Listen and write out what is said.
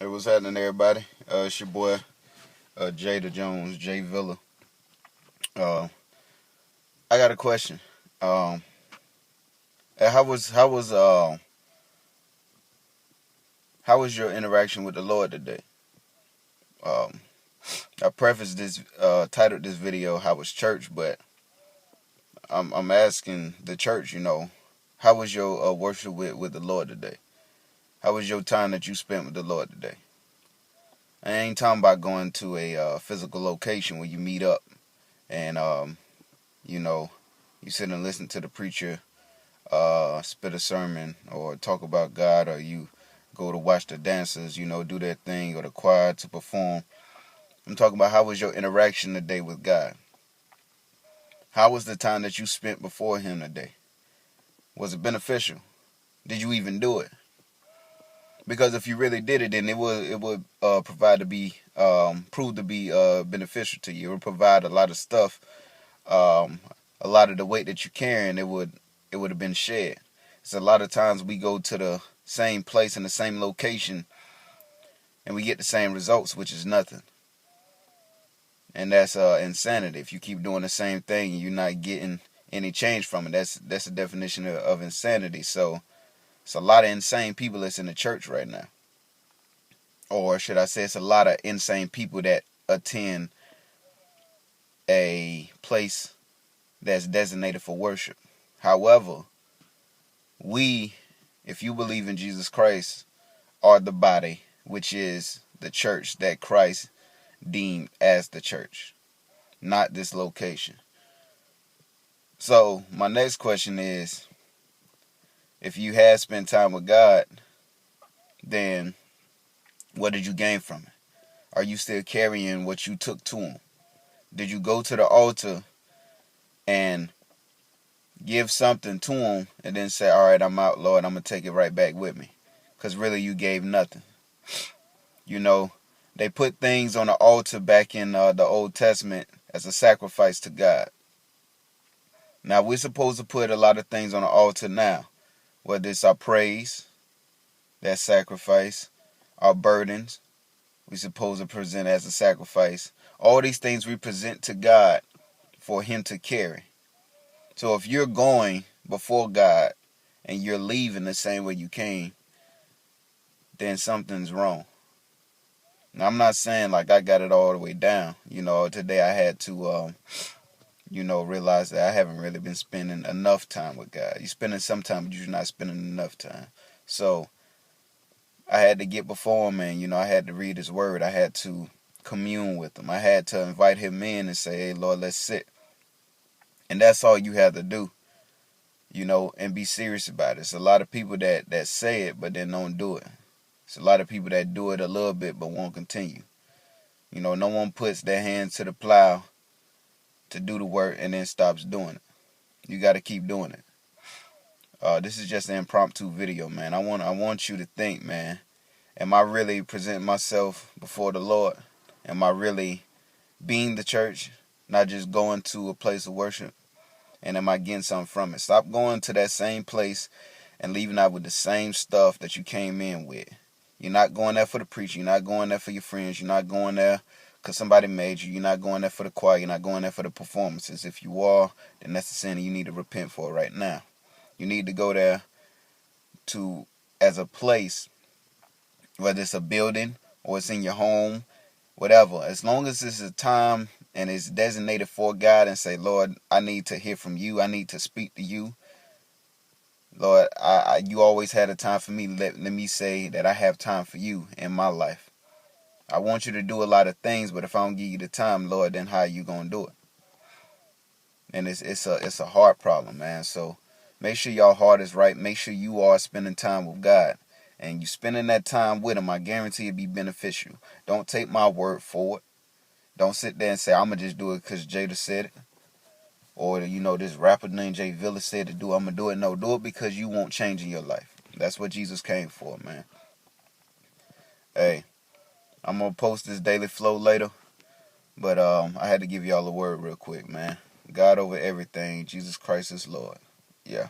Hey, what's happening, everybody? It's your boy, Jada Jones, Jay Villa. Uh, I got a question. Um, how was your interaction with the Lord today? Um, I prefaced this, titled this video "How was church?" But I'm asking the church, how was your worship with the Lord today? How was your time that you spent with the Lord today? I ain't talking about going to a physical location where you meet up and you know, you sit and listen to the preacher spit a sermon or talk about God, or you go to watch the dancers, do their thing, or the choir to perform. I'm talking about how was your interaction today with God? How was the time that you spent before Him today? Was it beneficial? Did you even do it? Because if you really did it, then it would prove to be beneficial to you. It would provide a lot of stuff, um, a lot of the weight that you're carrying. It would have been shed. So a lot of times we go to the same place in the same location and we get the same results, which is nothing. And that's insanity. If you keep doing the same thing and you're not getting any change from it, that's the definition of insanity. So it's a lot of insane people that's in the church right now. Or should I say it's a lot of insane people that attend a place that's designated for worship. However, we, if you believe in Jesus Christ, are the body, which is the church that Christ deemed as the church, not this location. So my next question is, if you had spent time with God, then what did you gain from it? Are you still carrying what you took to Him? Did you go to the altar and give something to Him and then say, all right, I'm out, Lord, I'm going to take it right back with me? Because really you gave nothing. They put things on the altar back in the Old Testament as a sacrifice to God. Now, we're supposed to put a lot of things on the altar now, whether it's our praise, that sacrifice, our burdens, we're supposed to present as a sacrifice. All these things we present to God for Him to carry. So if you're going before God and you're leaving the same way you came, then something's wrong. Now, I'm not saying like I got it all the way down. Today I had to realize that I haven't really been spending enough time with God. You're spending some time, but you're not spending enough time. So I had to get before Him, and, I had to read His Word. I had to commune with Him. I had to invite Him in and say, hey, Lord, let's sit. And that's all you have to do, and be serious about it. It's a lot of people that say it, but then don't do it. It's a lot of people that do it a little bit, but won't continue. No one puts their hands to the plow to do the work and then stops doing it. You got to keep doing it. This is just an impromptu video, man. I want you to think, man. Am I really presenting myself before the Lord? Am I really being the church, not just going to a place of worship? And am I getting something from it? Stop going to that same place and leaving out with the same stuff that you came in with. You're not going there for the preacher. You're not going there for your friends. You're not going there because somebody made you. You're not going there for the choir. You're not going there for the performances. If you are, then that's a sin you need to repent for right now. You need to go there as a place, whether it's a building or it's in your home, whatever. As long as it's a time and it's designated for God, and say, Lord, I need to hear from you. I need to speak to you. Lord, you always had a time for me. Let me say that I have time for you in my life. I want you to do a lot of things, but if I don't give you the time, Lord, then how are you gonna do it? And it's a heart problem, man. So make sure your heart is right. Make sure you are spending time with God, and you spending that time with Him. I guarantee it'll be beneficial. Don't take my word for it. Don't sit there and say, I'm gonna just do it because Jada said it, or this rapper named Jay Villa said to do. I'm gonna do it. No, do it because you want change in your life. That's what Jesus came for, man. Hey, I'm gonna post this daily flow later, but I had to give y'all a word real quick, man. God over everything. Jesus Christ is Lord. Yeah.